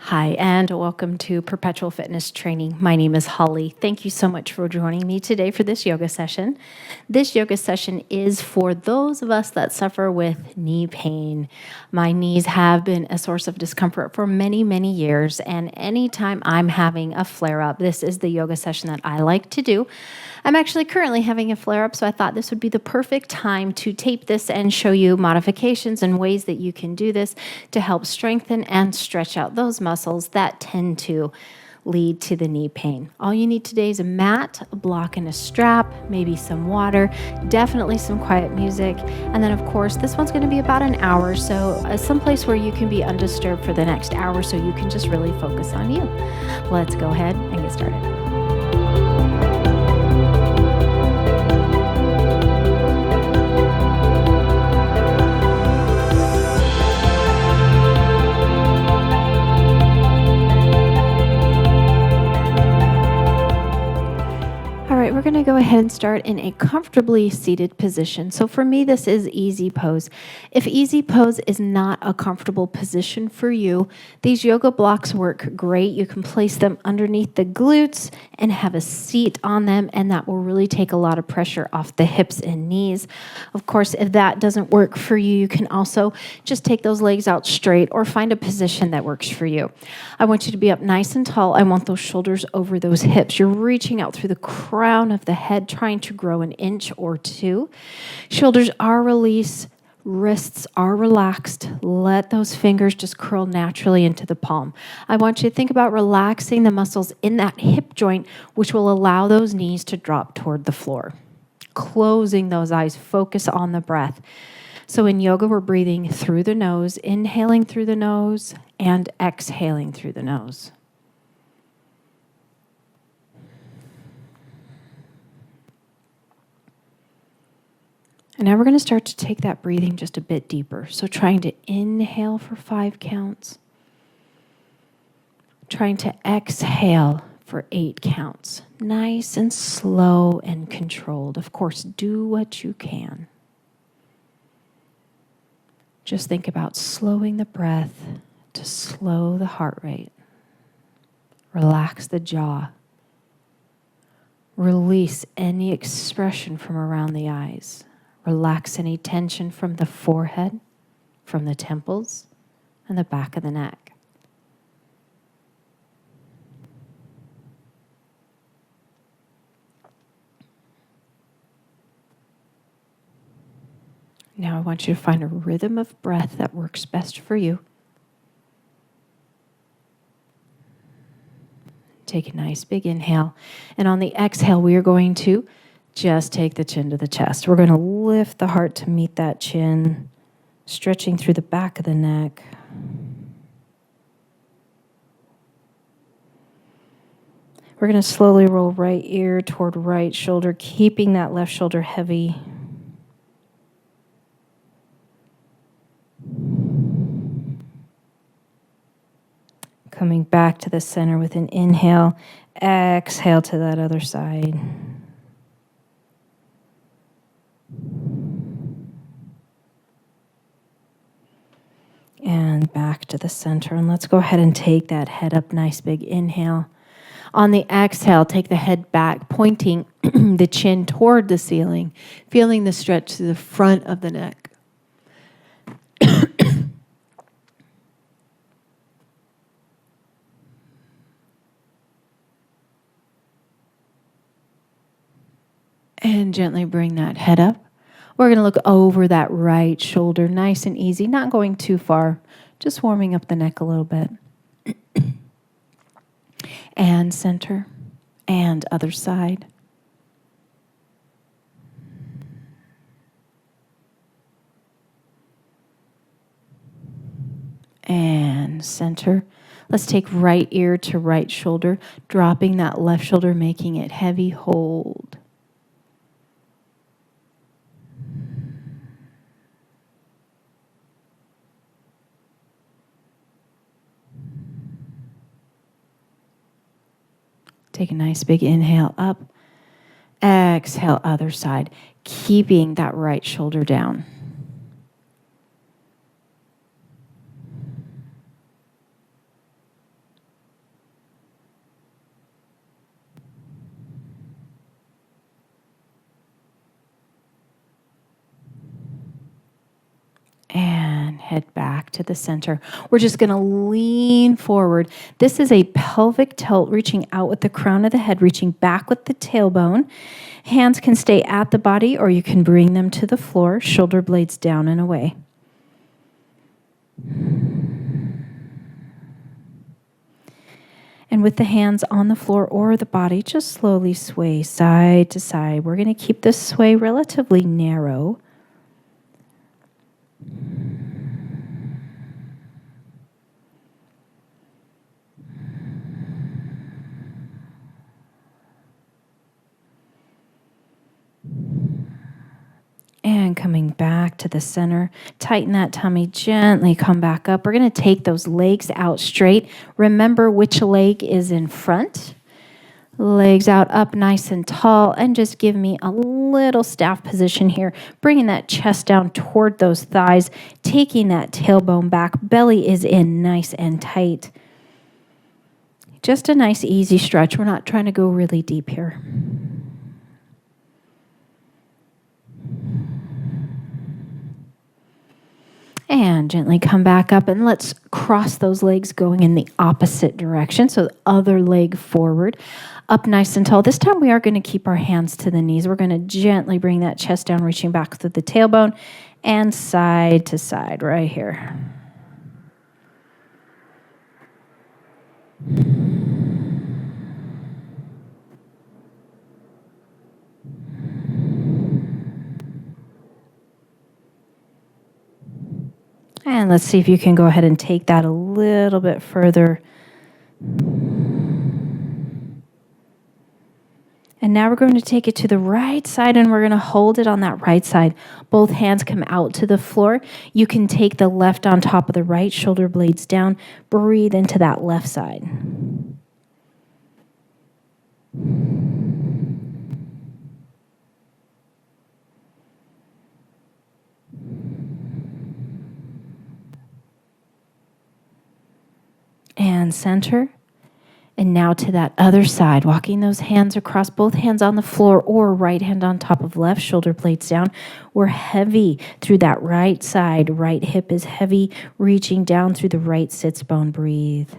Hi, and welcome to Perpetual Fitness Training. My name is Holly. Thank you so much for joining me today for this yoga session. This yoga session is for those of us that suffer with knee pain. My knees have been a source of discomfort for many, many years, and anytime I'm having a flare-up, this is the yoga session that I like to do. I'm actually currently having a flare-up, so I thought this would be the perfect time to tape this and show you modifications and ways that you can do this to help strengthen and stretch out those muscles that tend to lead to the knee pain. All you need today is a mat, a block and a strap, maybe some water, definitely some quiet music, and then of course this one's going to be about an hour, so someplace where you can be undisturbed for the next hour so you can just really focus on you. Let's go ahead and get started. We're going to go ahead and start in a comfortably seated position. So for me, this is easy pose. If easy pose is not a comfortable position for you, these yoga blocks work great. You can place them underneath the glutes and have a seat on them, and that will really take a lot of pressure off the hips and knees. Of course, if that doesn't work for you, you can also just take those legs out straight or find a position that works for you. I want you to be up nice and tall. I want those shoulders over those hips. You're reaching out through the crown of the head, trying to grow an inch or two. Shoulders are released, wrists are relaxed. Let those fingers just curl naturally into the palm. I want you to think about relaxing the muscles in that hip joint, which will allow those knees to drop toward the floor. Closing those eyes, focus on the breath. So in yoga, we're breathing through the nose, inhaling through the nose, and exhaling through the nose. And now we're going to start to take that breathing just a bit deeper. So trying to inhale for 5 counts. Trying to exhale for 8 counts. Nice and slow and controlled. Of course, do what you can. Just think about slowing the breath to slow the heart rate. Relax the jaw. Release any expression from around the eyes. Relax any tension from the forehead, from the temples, and the back of the neck. Now I want you to find a rhythm of breath that works best for you. Take a nice big inhale. And on the exhale, we are going to just take the chin to the chest. We're going to lift the heart to meet that chin, stretching through the back of the neck. We're going to slowly roll right ear toward right shoulder, keeping that left shoulder heavy. Coming back to the center with an inhale, exhale to that other side. And back to the center. And let's go ahead and take that head up, nice big inhale. On the exhale, take the head back, pointing the chin toward the ceiling, feeling the stretch to the front of the neck. And gently bring that head up. We're going to look over that right shoulder, nice and easy, not going too far, just warming up the neck a little bit. And center, and other side. And center. Let's take right ear to right shoulder, dropping that left shoulder, making it heavy. Hold. Take a nice big inhale up. Exhale, other side, keeping that right shoulder down. head back to the center. We're just going to lean forward. This is a pelvic tilt, reaching out with the crown of the head, reaching back with the tailbone. Hands can stay at the body, or you can bring them to the floor, shoulder blades down and away. And with the hands on the floor or the body, just slowly sway side to side. We're going to keep this sway relatively narrow. And coming back to the center, tighten that tummy, gently come back up. We're going to take those legs out straight. Remember which leg is in front. Legs out up nice and tall, and just give me a little staff position here, bringing that chest down toward those thighs, taking that tailbone back. Belly is in nice and tight. Just a nice easy stretch. We're not trying to go really deep here. And gently come back up, and let's cross those legs going in the opposite direction. So the other leg forward, up nice and tall. This time we are going to keep our hands to the knees. We're going to gently bring that chest down, reaching back through the tailbone and side to side right here. And let's see if you can go ahead and take that a little bit further. And now we're going to take it to the right side, and we're going to hold it on that right side. Both hands come out to the floor. You can take the left on top of the right, shoulder blades down. Breathe into that left side. And center. And now to that other side, walking those hands across, both hands on the floor or right hand on top of left, shoulder blades down. We're heavy through that right side. Right hip is heavy, reaching down through the right sits bone. Breathe.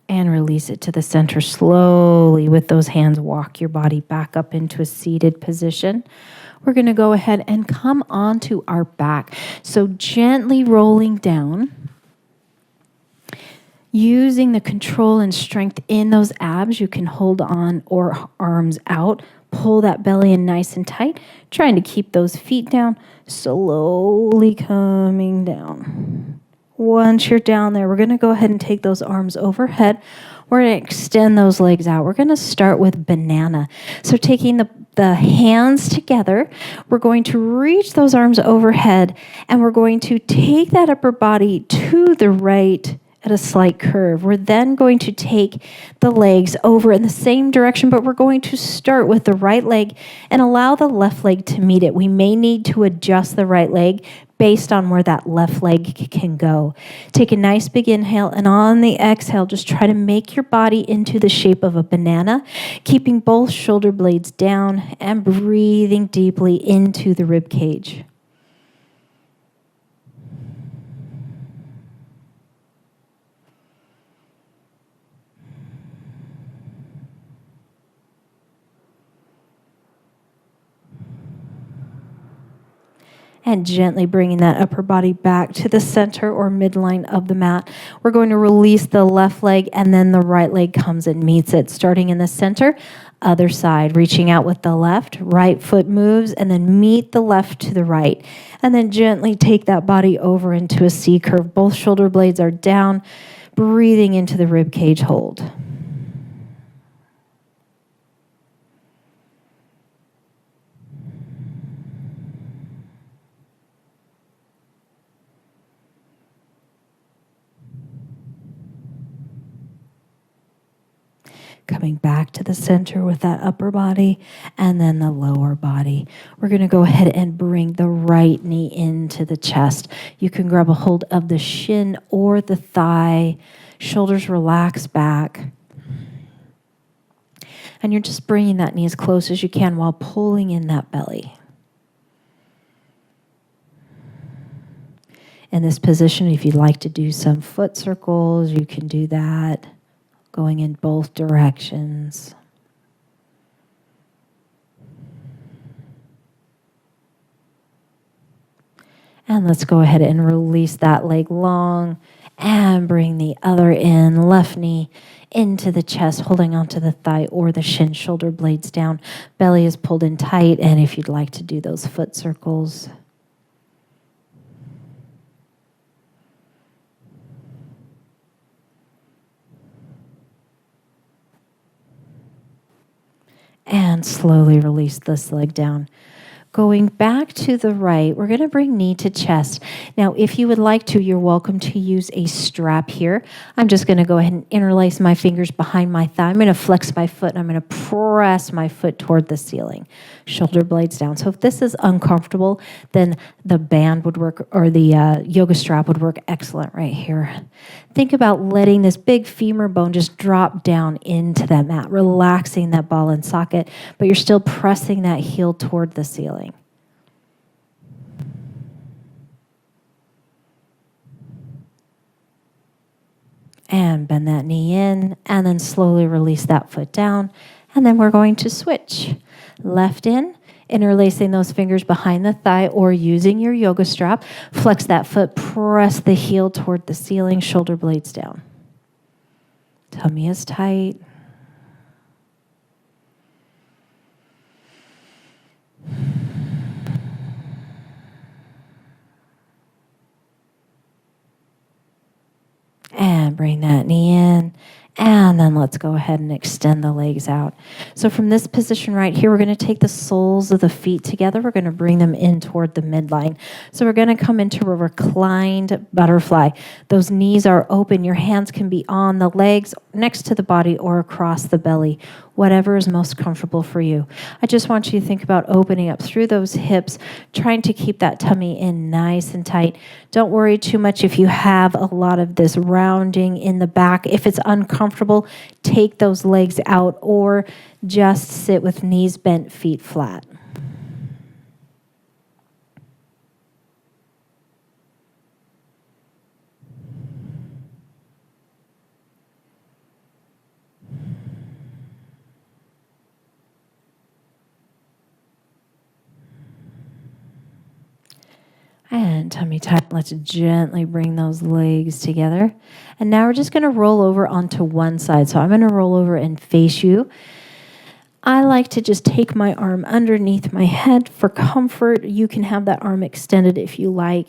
And release it to the center slowly. With those hands, walk your body back up into a seated position. We're going to go ahead and come onto our back. So gently rolling down. Using the control and strength in those abs, you can hold on or arms out. Pull that belly in nice and tight. Trying to keep those feet down. Slowly coming down. Once you're down there, we're going to go ahead and take those arms overhead. We're going to extend those legs out. We're going to start with banana. So taking the hands together, we're going to reach those arms overhead, and we're going to take that upper body to the right at a slight curve. We're then going to take the legs over in the same direction, but we're going to start with the right leg and allow the left leg to meet it. We may need to adjust the right leg based on where that left leg can go. Take a nice big inhale, and on the exhale, just try to make your body into the shape of a banana, keeping both shoulder blades down and breathing deeply into the rib cage. And gently bringing that upper body back to the center or midline of the mat. We're going to release the left leg, and then the right leg comes and meets it. Starting in the center, other side, reaching out with the left, right foot moves, and then meet the left to the right. And then gently take that body over into a C curve. Both shoulder blades are down, breathing into the rib cage hold. Coming back to the center with that upper body and then the lower body. We're going to go ahead and bring the right knee into the chest. You can grab a hold of the shin or the thigh. Shoulders relax back. And you're just bringing that knee as close as you can while pulling in that belly. In this position, if you'd like to do some foot circles, you can do that, going in both directions. And let's go ahead and release that leg long and bring the other in, left knee into the chest, holding onto the thigh or the shin, shoulder blades down. Belly is pulled in tight, and if you'd like to do those foot circles. And slowly release this leg down. Going back to the right, we're going to bring knee to chest. Now, if you would like to, you're welcome to use a strap here. I'm just going to go ahead and interlace my fingers behind my thigh. I'm going to flex my foot, and I'm going to press my foot toward the ceiling. Shoulder blades down. So if this is uncomfortable, then the band would work, or the yoga strap would work excellent right here. Think about letting this big femur bone just drop down into that mat, relaxing that ball and socket, but you're still pressing that heel toward the ceiling. And bend that knee in, and then slowly release that foot down. And then we're going to switch. Left in, interlacing those fingers behind the thigh or using your yoga strap. Flex that foot, press the heel toward the ceiling, shoulder blades down. Tummy is tight. And bring that knee in. And then let's go ahead and extend the legs out. So from this position right here, we're going to take the soles of the feet together. We're going to bring them in toward the midline. So we're going to come into a reclined butterfly. Those knees are open. Your hands can be on the legs, next to the body, or across the belly. Whatever is most comfortable for you. I just want you to think about opening up through those hips, trying to keep that tummy in nice and tight. Don't worry too much if you have a lot of this rounding in the back. If it's uncomfortable, take those legs out or just sit with knees bent, feet flat. And tummy tight. Let's gently bring those legs together. And now we're just going to roll over onto one side. So I'm going to roll over and face you. I like to just take my arm underneath my head for comfort. You can have that arm extended if you like.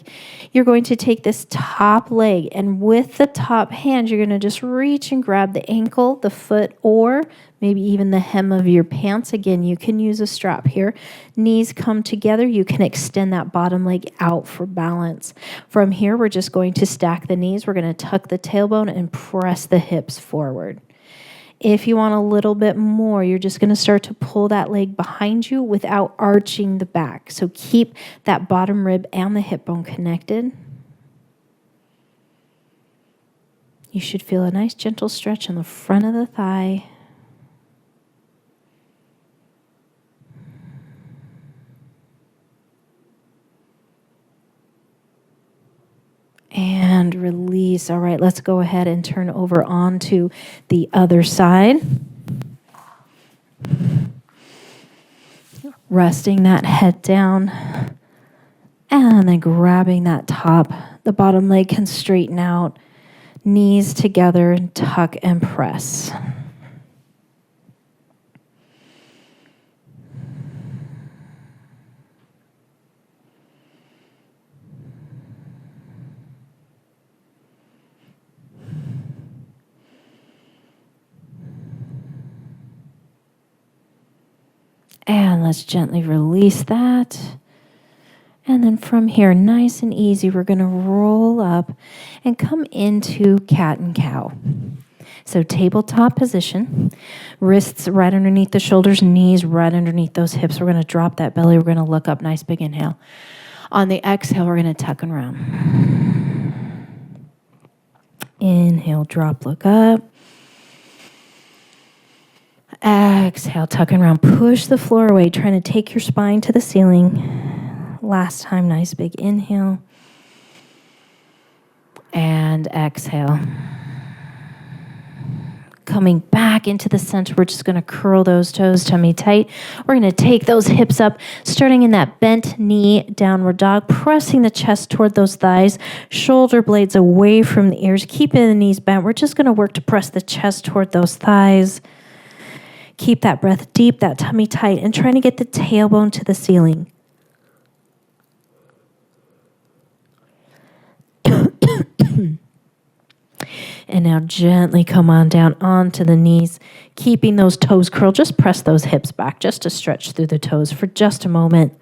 You're going to take this top leg, and with the top hand, you're going to just reach and grab the ankle, the foot, or maybe even the hem of your pants. Again, you can use a strap here. Knees come together. You can extend that bottom leg out for balance. From here, we're just going to stack the knees. We're going to tuck the tailbone and press the hips forward. If you want a little bit more, you're just going to start to pull that leg behind you without arching the back. So keep that bottom rib and the hip bone connected. You should feel a nice gentle stretch in the front of the thigh. And release. All right, let's go ahead and turn over onto the other side. Resting that head down. And then grabbing that top. The bottom leg can straighten out. Knees together and tuck and press. And let's gently release that. And then from here, nice and easy, we're going to roll up and come into cat and cow. So tabletop position, wrists right underneath the shoulders, knees right underneath those hips. We're going to drop that belly. We're going to look up. Nice big inhale. On the exhale, we're going to tuck and round. Inhale, drop, look up. Exhale, tuck and round. Push the floor away, trying to take your spine to the ceiling. Last time, nice big inhale. And exhale. Coming back into the center, we're just going to curl those toes, tummy tight. We're going to take those hips up, starting in that bent knee, downward dog, pressing the chest toward those thighs, shoulder blades away from the ears, keeping the knees bent. We're just going to work to press the chest toward those thighs. Keep that breath deep, that tummy tight, and trying to get the tailbone to the ceiling. And now gently come on down onto the knees, keeping those toes curled. Just press those hips back just to stretch through the toes for just a moment.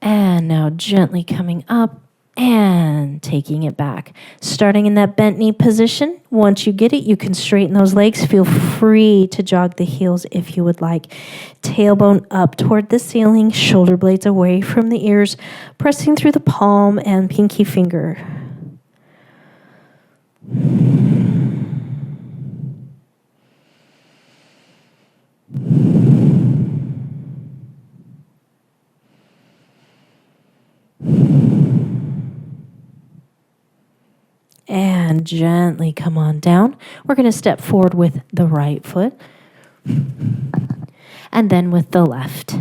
And now gently coming up and taking it back. Starting in that bent knee position. Once you get it, you can straighten those legs. Feel free to jog the heels if you would like. Tailbone up toward the ceiling, shoulder blades away from the ears, pressing through the palm and pinky finger. And gently come on down. We're going to step forward with the right foot and then with the left.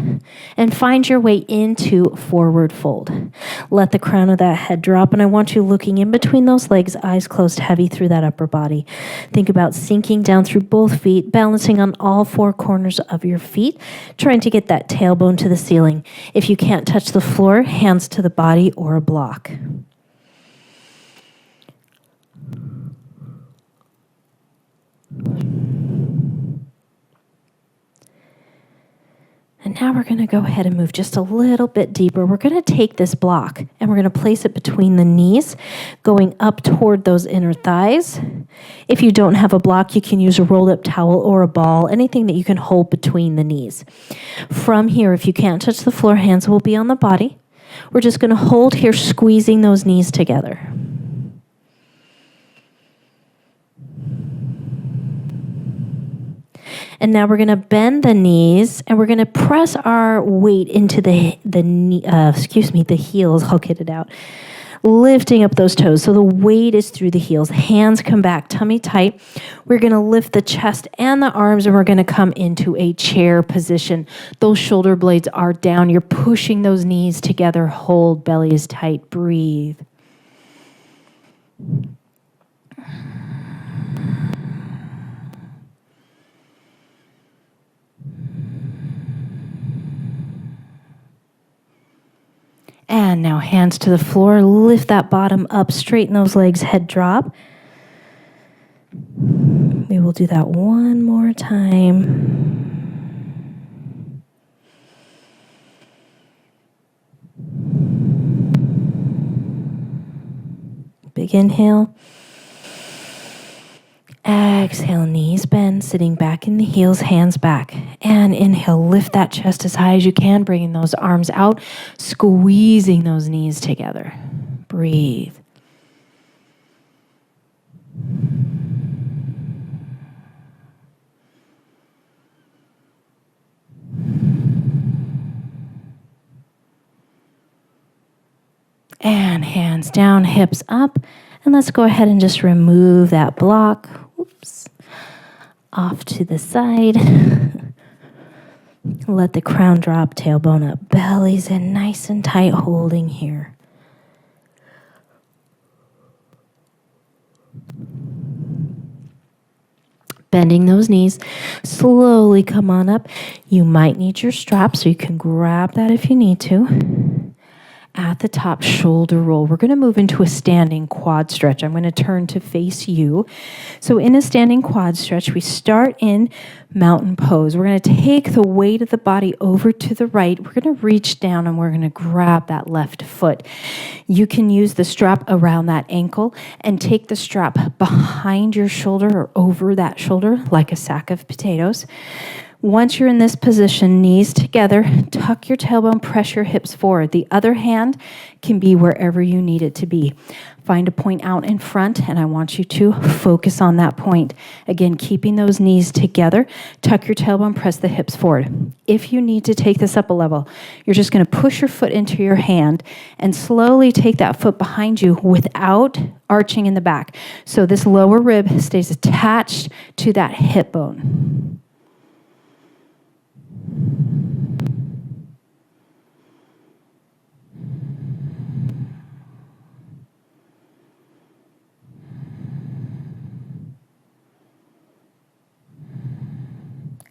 And find your way into forward fold. Let the crown of that head drop, and I want you looking in between those legs, eyes closed, heavy through that upper body. Think about sinking down through both feet, balancing on all four corners of your feet, trying to get that tailbone to the ceiling. If you can't touch the floor, hands to the body or a block. And now we're going to go ahead and move just a little bit deeper. We're going to take this block and we're going to place it between the knees, going up toward those inner thighs. If you don't have a block, you can use a rolled up towel or a ball, anything that you can hold between the knees. From here, if you can't touch the floor, hands will be on the body. We're just going to hold here, squeezing those knees together. And now we're going to bend the knees and we're going to press our weight into the heels. I'll get it out. Lifting up those toes. So the weight is through the heels. Hands come back, tummy tight. We're going to lift the chest and the arms and we're going to come into a chair position. Those shoulder blades are down. You're pushing those knees together. Hold, belly is tight. Breathe. And now hands to the floor, lift that bottom up, straighten those legs, head drop. We will do that one more time. Big inhale. Exhale, knees bend, sitting back in the heels, hands back. And inhale, lift that chest as high as you can, bringing those arms out, squeezing those knees together. Breathe. And hands down, hips up. And let's go ahead and just remove that block. Oops. Off to the side. Let the crown drop, tailbone up, belly's in nice and tight, holding here. Bending those knees, slowly come on up. You might need your strap, so you can grab that if you need to. At the top, shoulder roll. We're going to move into a standing quad stretch. I'm going to turn to face you. So in a standing quad stretch, we start in mountain pose. We're going to take the weight of the body over to the right. We're going to reach down and we're going to grab that left foot. You can use the strap around that ankle and take the strap behind your shoulder or over that shoulder like a sack of potatoes. Once you're in this position, knees together, tuck your tailbone, press your hips forward. The other hand can be wherever you need it to be. Find a point out in front, and I want you to focus on that point. Again, keeping those knees together, tuck your tailbone, press the hips forward. If you need to take this up a level, you're just going to push your foot into your hand and slowly take that foot behind you without arching in the back. So this lower rib stays attached to that hip bone.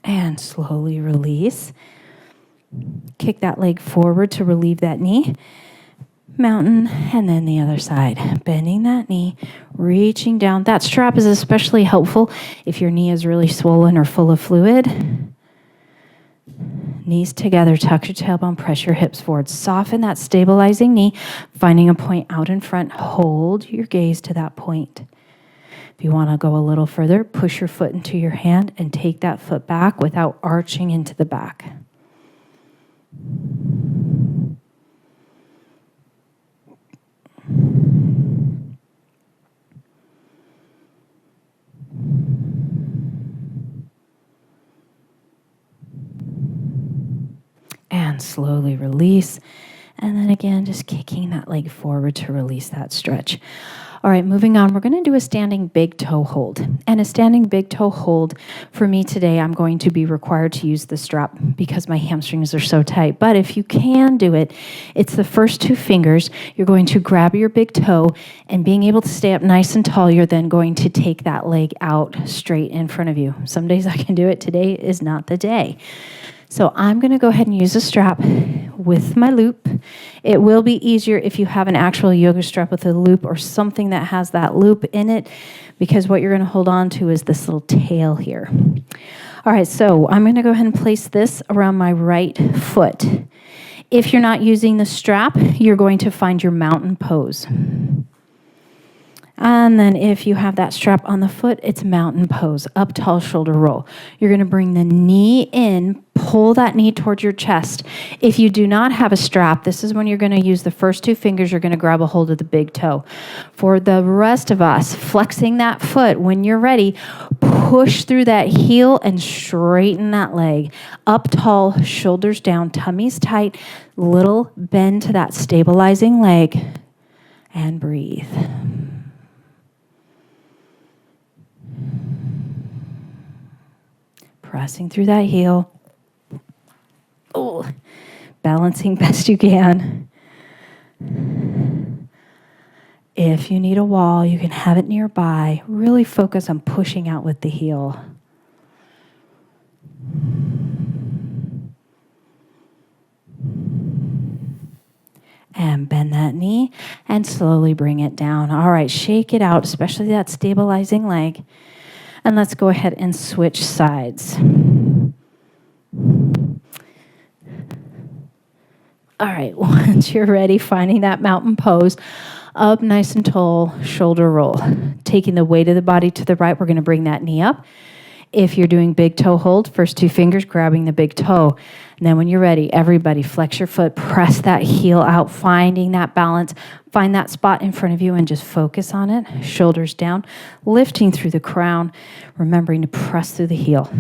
And slowly release. Kick that leg forward to relieve that knee. Mountain, and then the other side. Bending that knee, reaching down. That strap is especially helpful if your knee is really swollen or full of fluid. Knees together, tuck your tailbone, press your hips forward. Soften that stabilizing knee, finding a point out in front. Hold your gaze to that point. If you want to go a little further, push your foot into your hand and take that foot back without arching into the back. And slowly release. And then again, just kicking that leg forward to release that stretch. All right, moving on, we're going to do a standing big toe hold. And a standing big toe hold, for me today, I'm going to be required to use the strap because my hamstrings are so tight. But if you can do it, it's the first two fingers. You're going to grab your big toe, and being able to stay up nice and tall, you're then going to take that leg out straight in front of you. Some days I can do it. Today is not the day. So I'm going to go ahead and use a strap with my loop. It will be easier if you have an actual yoga strap with a loop or something that has that loop in it, because what you're going to hold on to is this little tail here. All right, so I'm going to go ahead and place this around my right foot. If you're not using the strap, you're going to find your mountain pose. And then if you have that strap on the foot, it's mountain pose, up tall shoulder roll. You're going to bring the knee in, pull that knee towards your chest. If you do not have a strap, this is when you're going to use the first two fingers. You're going to grab a hold of the big toe. For the rest of us, flexing that foot, when you're ready, push through that heel and straighten that leg. Up tall, shoulders down, tummies tight, little bend to that stabilizing leg, and breathe. Pressing through that heel. Oh, balancing best you can. If you need a wall, you can have it nearby. Really focus on pushing out with the heel. And bend that knee and slowly bring it down. All right, shake it out, especially that stabilizing leg. And let's go ahead and switch sides. All right, once you're ready, finding that mountain pose, up nice and tall, shoulder roll. Taking the weight of the body to the right, we're going to bring that knee up. If you're doing big toe hold, first two fingers grabbing the big toe. And then when you're ready, everybody flex your foot, press that heel out, finding that balance. Find that spot in front of you and just focus on it. Shoulders down, lifting through the crown, remembering to press through the heel.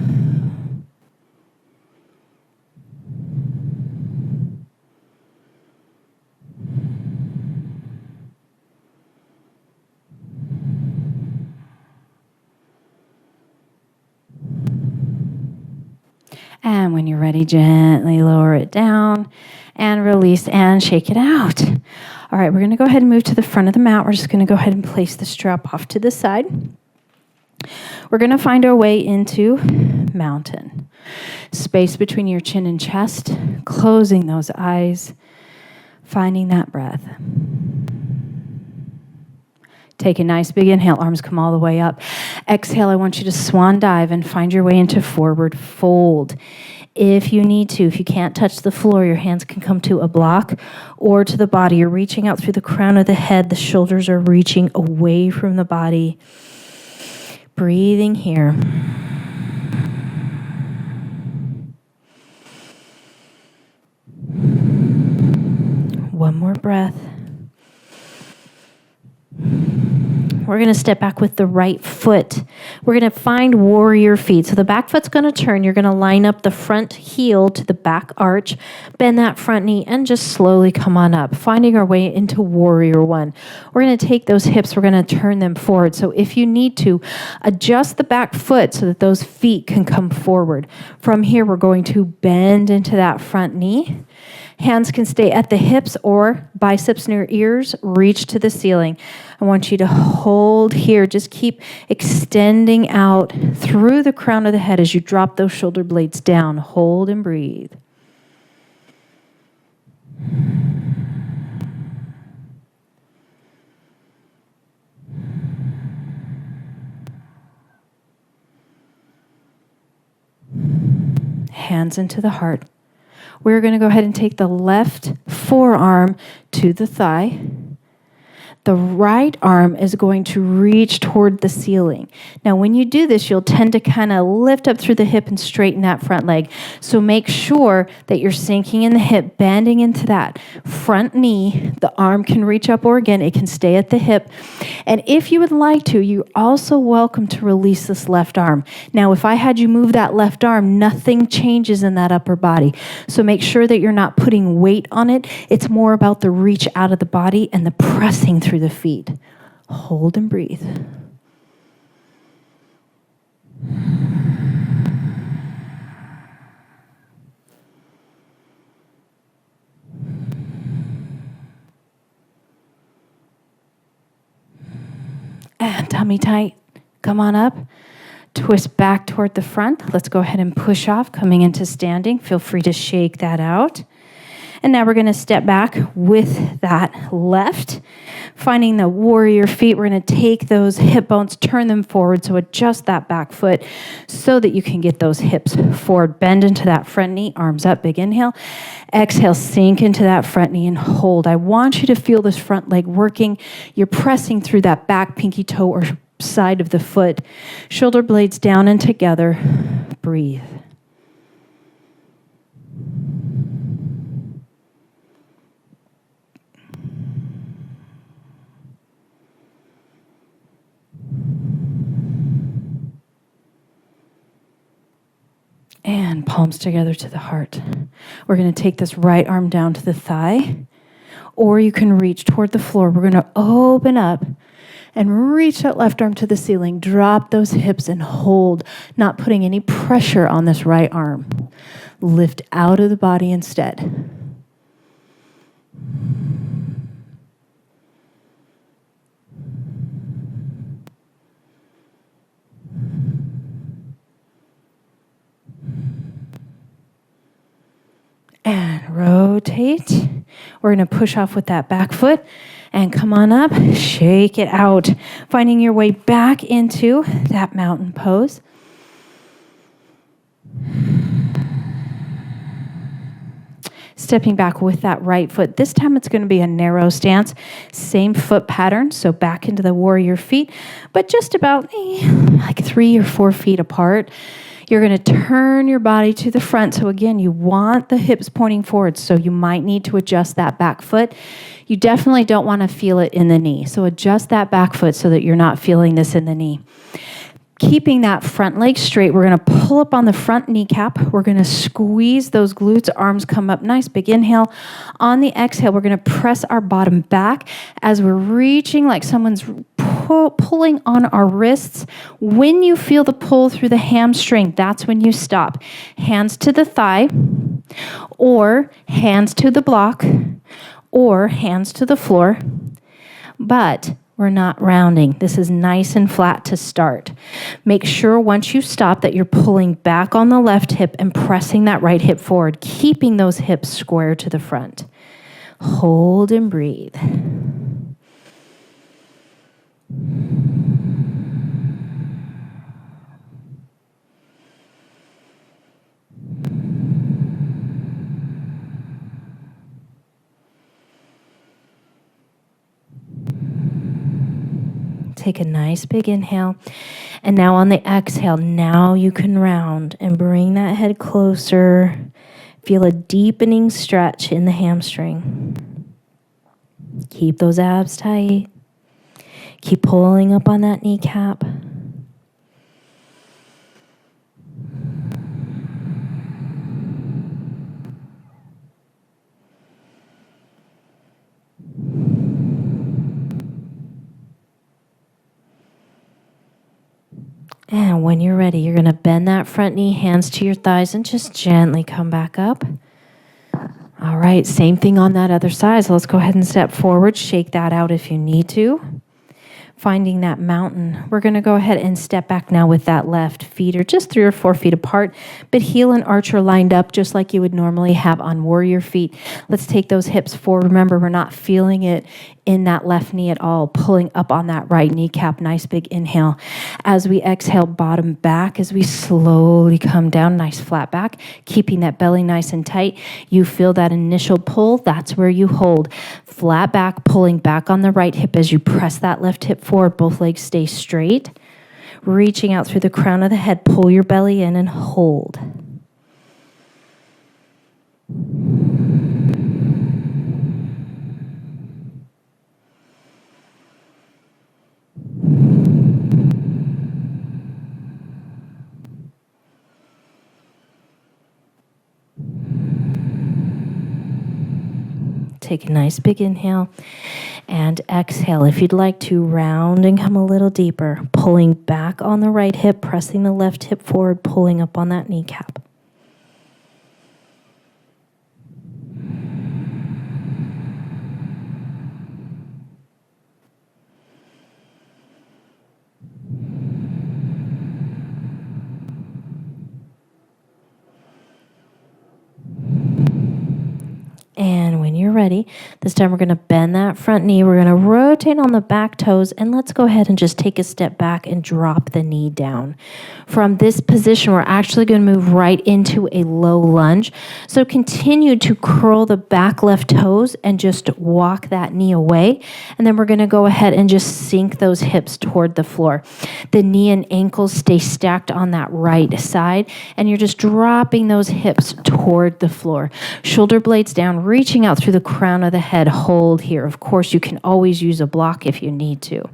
And when you're ready, gently lower it down and release and shake it out. All right, we're going to go ahead and move to the front of the mat. We're just going to go ahead and place the strap off to the side. We're going to find our way into mountain. Space between your chin and chest, closing those eyes. Finding that breath. Take a nice big inhale, arms come all the way up. Exhale, I want you to swan dive and find your way into forward fold. If you need to, if you can't touch the floor, your hands can come to a block or to the body. You're reaching out through the crown of the head. The shoulders are reaching away from the body. Breathing here. One more breath. We're going to step back with the right foot. We're going to find warrior feet. So the back foot's going to turn. You're going to line up the front heel to the back arch, bend that front knee, and just slowly come on up, finding our way into warrior one. We're going to take those hips. We're going to turn them forward. So if you need to, adjust the back foot so that those feet can come forward. From here, we're going to bend into that front knee. Hands can stay at the hips or biceps near ears, reach to the ceiling. I want you to hold here. Just keep extending out through the crown of the head as you drop those shoulder blades down. Hold and breathe. Hands into the heart. We're going to go ahead and take the left forearm to the thigh. The right arm is going to reach toward the ceiling. Now, when you do this, you'll tend to kind of lift up through the hip and straighten that front leg. So make sure that you're sinking in the hip, bending into that front knee. The arm can reach up, or again, it can stay at the hip. And if you would like to, you're also welcome to release this left arm. Now, if I had you move that left arm, nothing changes in that upper body. So make sure that you're not putting weight on it. It's more about the reach out of the body and the pressing through the feet. Hold and breathe. And tummy tight. Come on up. Twist back toward the front. Let's go ahead and push off, coming into standing. Feel free to shake that out. And now we're going to step back with that left, finding the warrior feet. We're going to take those hip bones, turn them forward, so adjust that back foot so that you can get those hips forward. Bend into that front knee, arms up, big inhale. Exhale, sink into that front knee and hold. I want you to feel this front leg working. You're pressing through that back pinky toe or side of the foot. Shoulder blades down and together. Breathe. And palms together to the heart. We're going to take this right arm down to the thigh, or you can reach toward the floor. We're going to open up and reach that left arm to the ceiling. Drop those hips and hold, not putting any pressure on this right arm. Lift out of the body instead. And rotate. We're going to push off with that back foot and come on up. Shake it out. Finding your way back into that mountain pose. Stepping back with that right foot. This time it's going to be a narrow stance. Same foot pattern, so back into the warrior feet, but just about like 3 or 4 feet apart. You're going to turn your body to the front. So again, you want the hips pointing forward. So you might need to adjust that back foot. You definitely don't want to feel it in the knee. So adjust that back foot so that you're not feeling this in the knee. Keeping that front leg straight, we're going to pull up on the front kneecap. We're going to squeeze those glutes, arms come up nice, big inhale. On the exhale, we're going to press our bottom back as we're reaching like someone's pulling on our wrists. When you feel the pull through the hamstring, that's when you stop. Hands to the thigh, or hands to the block, or hands to the floor. But we're not rounding. This is nice and flat to start. Make sure once you stop that you're pulling back on the left hip and pressing that right hip forward, keeping those hips square to the front. Hold and breathe. Take a nice big inhale. And now on the exhale, now you can round and bring that head closer. Feel a deepening stretch in the hamstring. Keep those abs tight. Keep pulling up on that kneecap. And when you're ready, you're going to bend that front knee, hands to your thighs, and just gently come back up. All right, same thing on that other side. So let's go ahead and step forward. Shake that out if you need to. Finding that mountain. We're going to go ahead and step back now with that left. Feet are just 3 or 4 feet apart, but heel and arch are lined up just like you would normally have on warrior feet. Let's take those hips forward. Remember, we're not feeling it in that left knee at all. Pulling up on that right kneecap. Nice big inhale. As we exhale, bottom back as we slowly come down. Nice flat back. Keeping that belly nice and tight. You feel that initial pull. That's where you hold. Flat back, pulling back on the right hip as you press that left hip forward. Both legs stay straight. Reaching out through the crown of the head. Pull your belly in and hold. Take a nice big inhale and exhale. If you'd like to, round and come a little deeper, pulling back on the right hip, pressing the left hip forward, pulling up on that kneecap. And when you're ready, this time we're going to bend that front knee. We're going to rotate on the back toes, and let's go ahead and just take a step back and drop the knee down. From this position, we're actually going to move right into a low lunge. So continue to curl the back left toes and just walk that knee away. And then we're going to go ahead and just sink those hips toward the floor. The knee and ankles stay stacked on that right side, and you're just dropping those hips toward the floor. Shoulder blades down, reaching out through the crown of the head. Hold here. Of course, you can always use a block if you need to.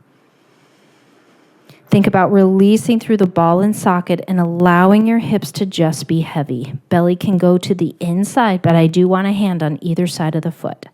Think about releasing through the ball and socket and allowing your hips to just be heavy. Belly can go to the inside, but I do want a hand on either side of the foot.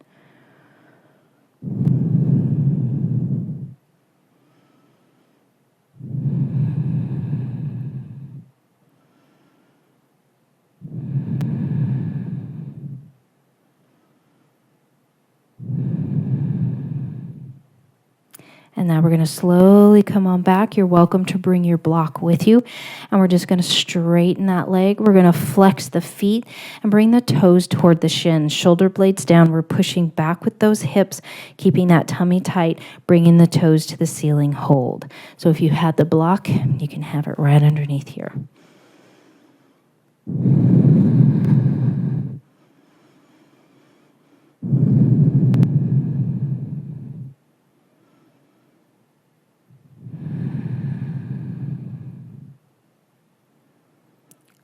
And now we're going to slowly come on back. You're welcome to bring your block with you. And we're just going to straighten that leg. We're going to flex the feet and bring the toes toward the shins. Shoulder blades down. We're pushing back with those hips, keeping that tummy tight, bringing the toes to the ceiling. Hold. So if you had the block, you can have it right underneath here.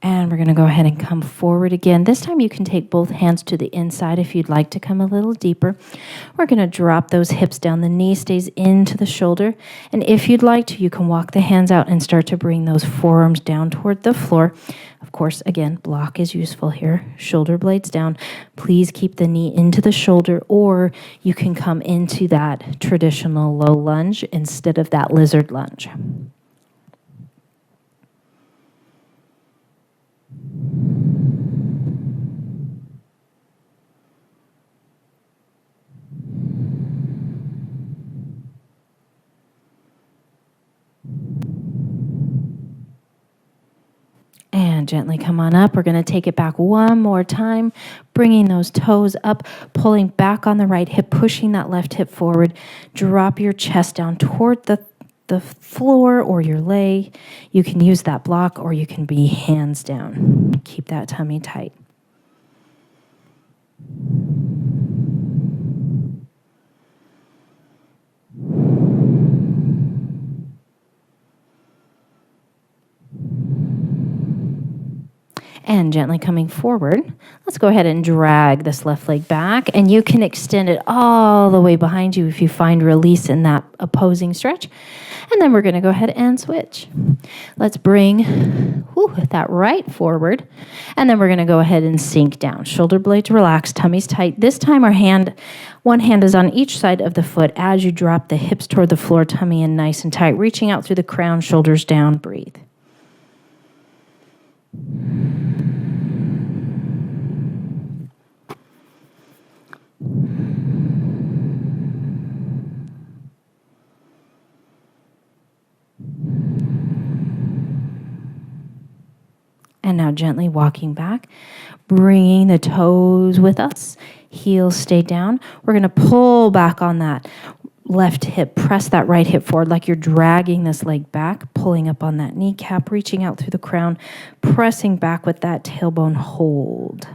And we're going to go ahead and come forward again. This time you can take both hands to the inside if you'd like to come a little deeper. We're going to drop those hips down. The knee stays into the shoulder. And if you'd like to, you can walk the hands out and start to bring those forearms down toward the floor. Of course, again, block is useful here. Shoulder blades down. Please keep the knee into the shoulder, or you can come into that traditional low lunge instead of that lizard lunge. And gently come on up. We're going to take it back one more time, bringing those toes up, pulling back on the right hip, pushing that left hip forward. Drop your chest down toward the floor or your lay. You can use that block or you can be hands down. Keep that tummy tight. And gently coming forward, let's go ahead and drag this left leg back, and you can extend it all the way behind you if you find release in that opposing stretch. And then we're going to go ahead and switch. Let's bring that right forward, and then we're going to go ahead and sink down. Shoulder blades relaxed, tummies tight. This time one hand is on each side of the foot as you drop the hips toward the floor, tummy in nice and tight, reaching out through the crown, shoulders down, breathe. And now gently walking back, bringing the toes with us, heels stay down. We're going to pull back on that left hip, press that right hip forward like you're dragging this leg back, pulling up on that kneecap, reaching out through the crown, pressing back with that tailbone hold.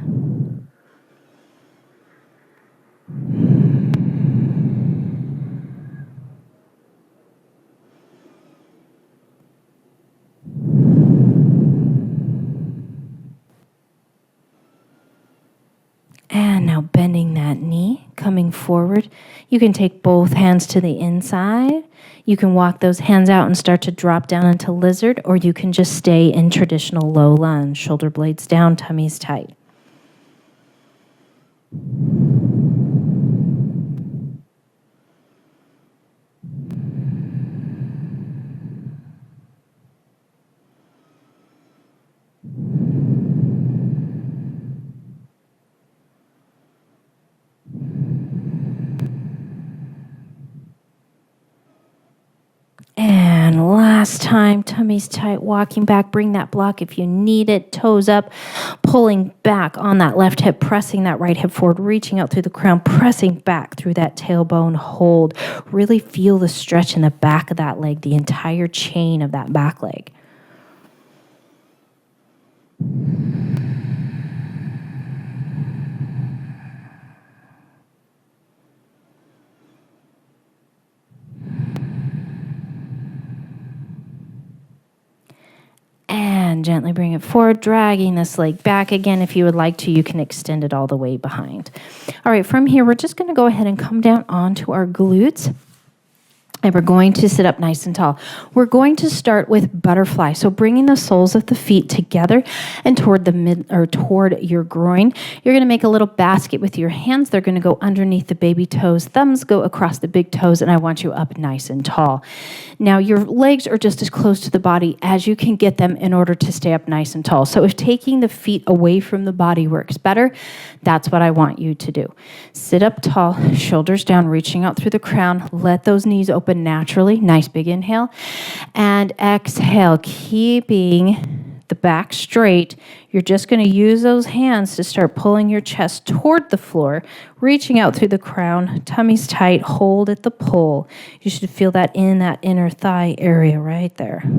And now bending that knee, coming forward. You can take both hands to the inside. You can walk those hands out and start to drop down into lizard, or you can just stay in traditional low lunge. Shoulder blades down, tummies tight. And last time, tummies tight, walking back, bring that block if you need it, toes up, pulling back on that left hip, pressing that right hip forward, reaching out through the crown, pressing back through that tailbone hold. Really feel the stretch in the back of that leg, the entire chain of that back leg. And gently bring it forward, dragging this leg back again. If you would like to, you can extend it all the way behind. All right, from here, we're just going to go ahead and come down onto our glutes. And we're going to sit up nice and tall. We're going to start with butterfly. So bringing the soles of the feet together and toward your groin. You're going to make a little basket with your hands. They're going to go underneath the baby toes. Thumbs go across the big toes, and I want you up nice and tall. Now your legs are just as close to the body as you can get them in order to stay up nice and tall. So if taking the feet away from the body works better, that's what I want you to do. Sit up tall, shoulders down, reaching out through the crown. Let those knees open naturally. Nice big inhale. And exhale, keeping the back straight. You're just going to use those hands to start pulling your chest toward the floor, reaching out through the crown, tummies tight, hold at the pull. You should feel that in that inner thigh area right there.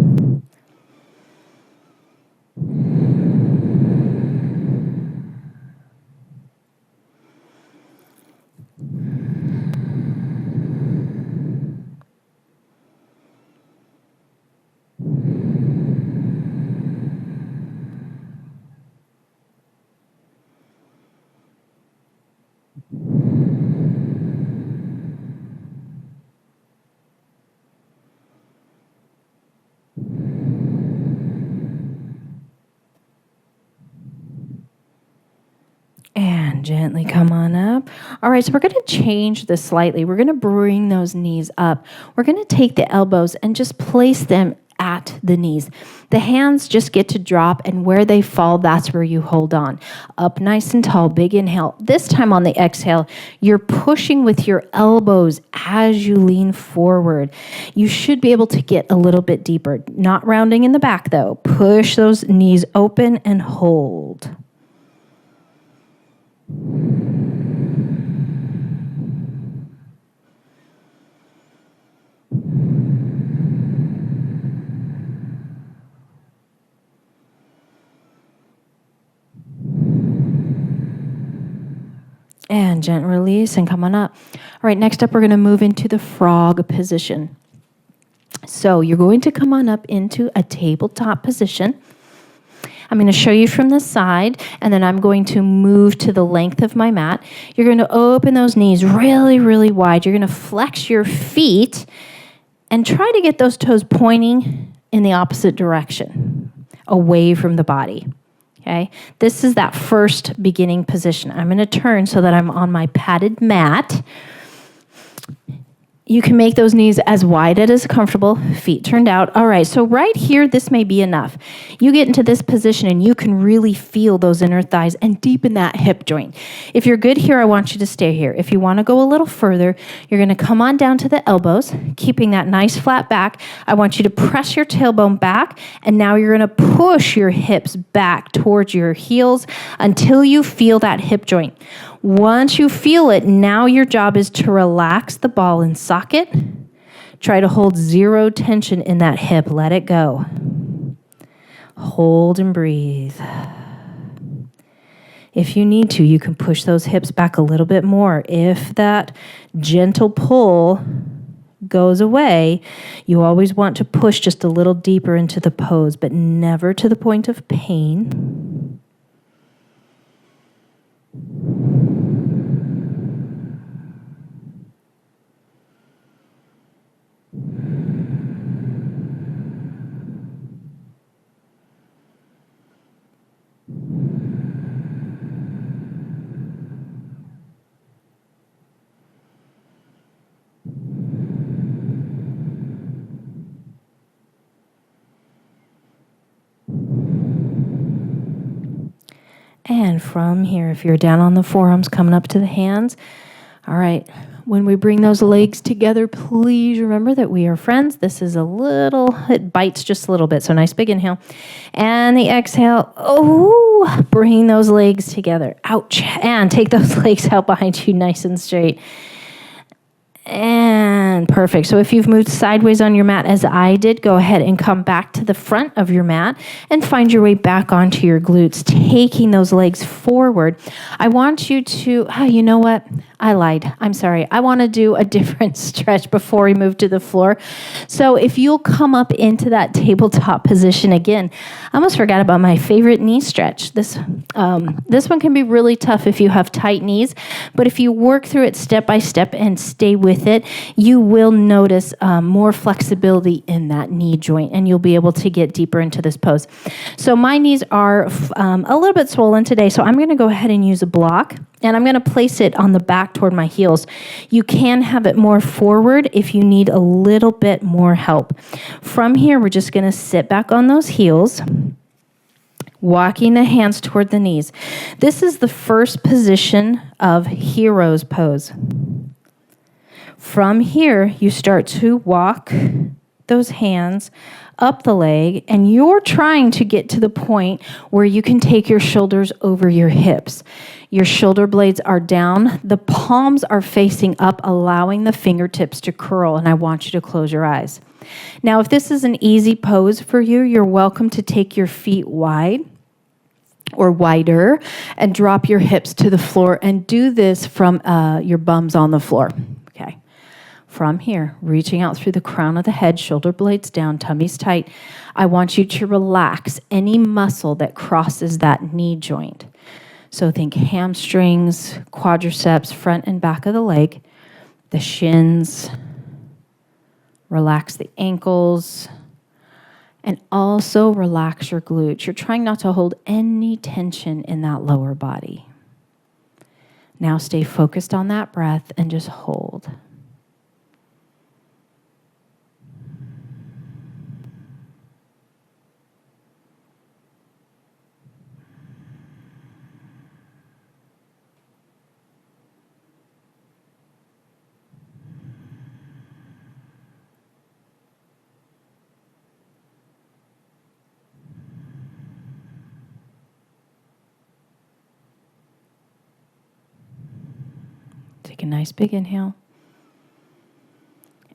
And gently come on up. All right, so we're going to change this slightly. We're going to bring those knees up. We're going to take the elbows and just place them at the knees. The hands just get to drop, and where they fall, that's where you hold on. Up nice and tall, big inhale. This time on the exhale, you're pushing with your elbows as you lean forward. You should be able to get a little bit deeper. Not rounding in the back though. Push those knees open and hold. And gentle release and come on up. All right, next up we're going to move into the frog position. So you're going to come on up into a tabletop position. I'm going to show you from the side, and then I'm going to move to the length of my mat. You're going to open those knees really, really wide. You're going to flex your feet and try to get those toes pointing in the opposite direction, away from the body. Okay, this is that first beginning position. I'm going to turn so that I'm on my padded mat. You can make those knees as wide as comfortable, feet turned out. All right, so right here, this may be enough. You get into this position and you can really feel those inner thighs and deepen that hip joint. If you're good here, I want you to stay here. If you want to go a little further, you're going to come on down to the elbows, keeping that nice flat back. I want you to press your tailbone back, and now you're going to push your hips back towards your heels until you feel that hip joint. Once you feel it, now your job is to relax the ball and socket. Try to hold zero tension in that hip. Let it go. Hold and breathe. If you need to, you can push those hips back a little bit more. If that gentle pull goes away, you always want to push just a little deeper into the pose, but never to the point of pain. And from here, if you're down on the forearms, coming up to the hands. All right, when we bring those legs together, please remember that we are friends. This is it bites just a little bit. So nice big inhale. And the exhale, bring those legs together. Ouch. And take those legs out behind you nice and straight. And perfect. So if you've moved sideways on your mat as I did, go ahead and come back to the front of your mat and find your way back onto your glutes, taking those legs forward. I want you to, you know what? I lied. I'm sorry. I want to do a different stretch before we move to the floor. So if you'll come up into that tabletop position again, I almost forgot about my favorite knee stretch. This one can be really tough if you have tight knees, but if you work through it step by step and stay with it, you will notice more flexibility in that knee joint, and you'll be able to get deeper into this pose. So my knees are a little bit swollen today, so I'm going to go ahead and use a block, and I'm going to place it on the back toward my heels. You can have it more forward if you need a little bit more help. From here, we're just going to sit back on those heels, walking the hands toward the knees. This is the first position of hero's pose. From here, you start to walk those hands up the leg, and you're trying to get to the point where you can take your shoulders over your hips. Your shoulder blades are down, the palms are facing up, allowing the fingertips to curl, and I want you to close your eyes. Now, if this is an easy pose for you, you're welcome to take your feet wide or wider and drop your hips to the floor, and do this from your bums on the floor. Okay. From here, reaching out through the crown of the head, shoulder blades down, tummies tight. I want you to relax any muscle that crosses that knee joint. So think hamstrings, quadriceps, front and back of the leg, the shins. Relax the ankles, and also relax your glutes. You're trying not to hold any tension in that lower body. Now stay focused on that breath and just hold. Take a nice big inhale.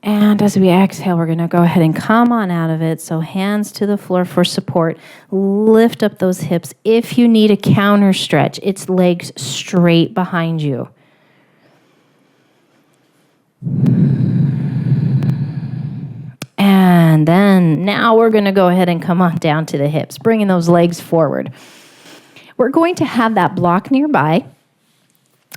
And as we exhale, we're going to go ahead and come on out of it. So hands to the floor for support. Lift up those hips. If you need a counter stretch, it's legs straight behind you. And then now we're going to go ahead and come on down to the hips, bringing those legs forward. We're going to have that block nearby.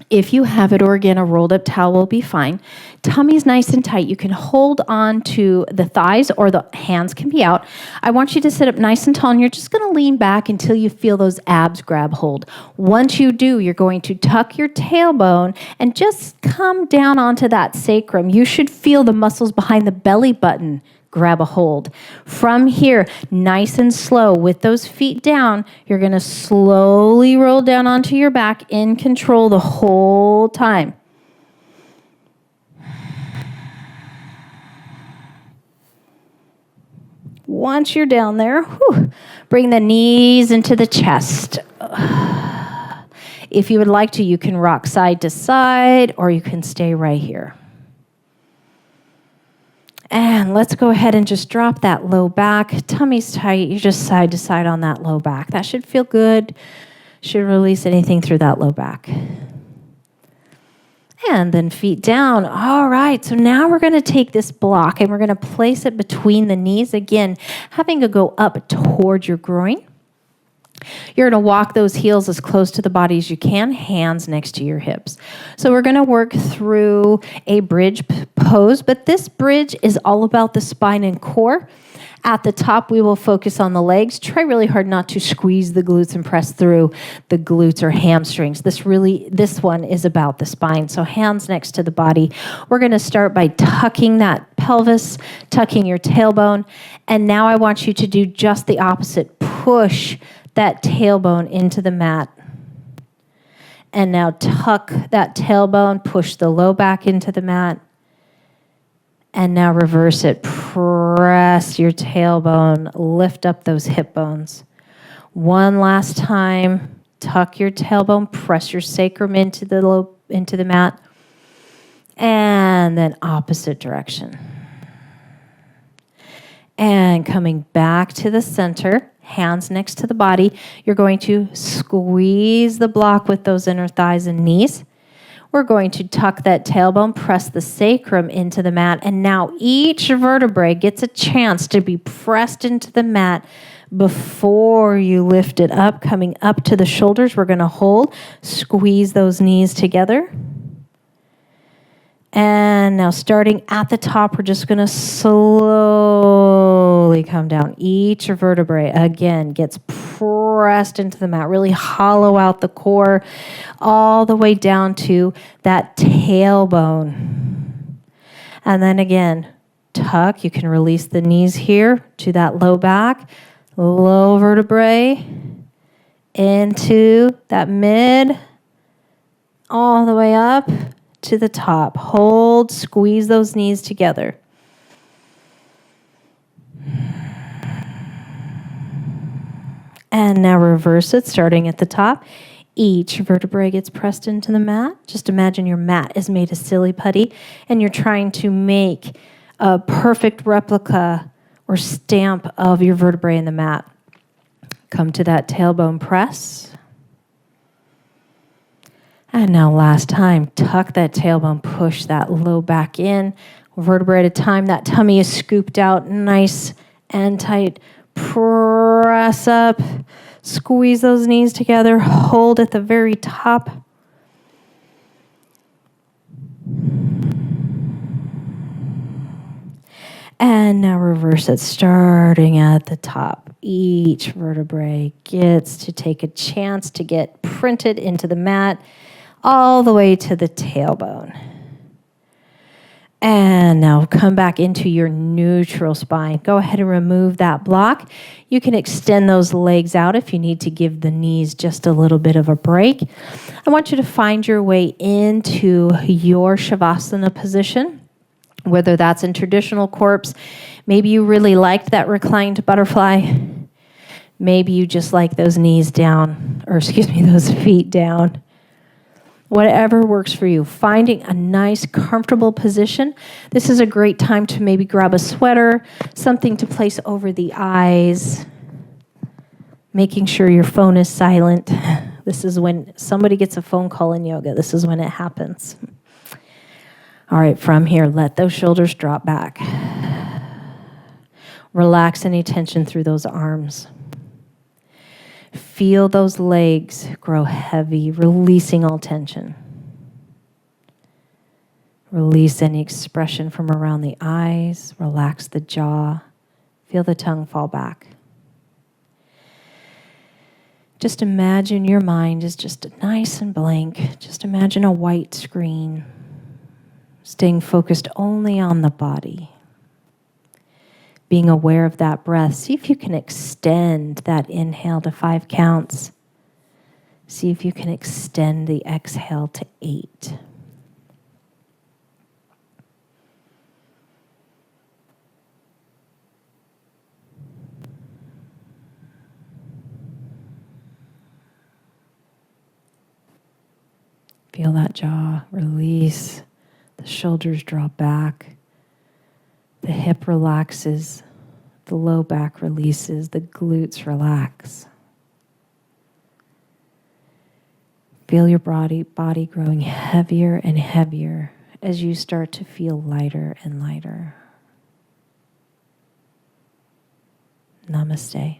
If you have it, or again, a rolled up towel will be fine. Tummy's nice and tight. You can hold on to the thighs or the hands can be out. I want you to sit up nice and tall, and you're just going to lean back until you feel those abs grab hold. Once you do, you're going to tuck your tailbone and just come down onto that sacrum. You should feel the muscles behind the belly button grab a hold. From here, nice and slow, with those feet down, you're going to slowly roll down onto your back in control the whole time. Once you're down there, bring the knees into the chest. If you would like to, you can rock side to side, or you can stay right here. And let's go ahead and just drop that low back. Tummy's tight. You're just side to side on that low back. That should feel good. Should release anything through that low back. And then feet down. All right, so now we're going to take this block and we're going to place it between the knees. Again, having it go up towards your groin. You're going to walk those heels as close to the body as you can, hands next to your hips. So we're going to work through a bridge pose, but this bridge is all about the spine and core. At the top, we will focus on the legs. Try really hard not to squeeze the glutes and press through the glutes or hamstrings. This one is about the spine. So hands next to the body. We're going to start by tucking that pelvis, tucking your tailbone. And now I want you to do just the opposite. Push that tailbone into the mat. And now tuck that tailbone, push the low back into the mat. And now reverse it. Press your tailbone, lift up those hip bones. One last time, tuck your tailbone, press your sacrum into the mat. And then opposite direction. And coming back to the center, hands next to the body, you're going to squeeze the block with those inner thighs and knees. We're going to tuck that tailbone, press the sacrum into the mat, and now each vertebrae gets a chance to be pressed into the mat before you lift it up. Coming up to the shoulders, we're going to hold, squeeze those knees together. And now starting at the top, we're just going to slowly come down. Each vertebrae, again, gets pressed into the mat. Really hollow out the core all the way down to that tailbone. And then again, tuck. You can release the knees here to that low back. Low vertebrae into that mid, all the way up to the top. Hold, squeeze those knees together. And now reverse it, starting at the top. Each vertebrae gets pressed into the mat. Just imagine your mat is made of silly putty, and you're trying to make a perfect replica or stamp of your vertebrae in the mat. Come to that tailbone press. And now last time, tuck that tailbone, push that low back in, vertebrae at a time. That tummy is scooped out nice and tight. Press up, squeeze those knees together, hold at the very top. And now reverse it, starting at the top. Each vertebrae gets to take a chance to get printed into the mat, all the way to the tailbone. And now come back into your neutral spine. Go ahead and remove that block. You can extend those legs out if you need to give the knees just a little bit of a break. I want you to find your way into your Shavasana position, whether that's in traditional corpse. Maybe you really liked that reclined butterfly. Maybe you just like those knees down, those feet down. Whatever works for you. Finding a nice, comfortable position. This is a great time to maybe grab a sweater, something to place over the eyes, making sure your phone is silent. This is when somebody gets a phone call in yoga. This is when it happens. All right, from here, let those shoulders drop back. Relax any tension through those arms. Feel those legs grow heavy, releasing all tension. Release any expression from around the eyes. Relax the jaw. Feel the tongue fall back. Just imagine your mind is just nice and blank. Just imagine a white screen, staying focused only on the body. Being aware of that breath. See if you can extend that inhale to 5 counts. See if you can extend the exhale to 8. Feel that jaw release, the shoulders drop back, the hip relaxes, the low back releases, the glutes relax. Feel your body growing heavier and heavier as you start to feel lighter and lighter. Namaste.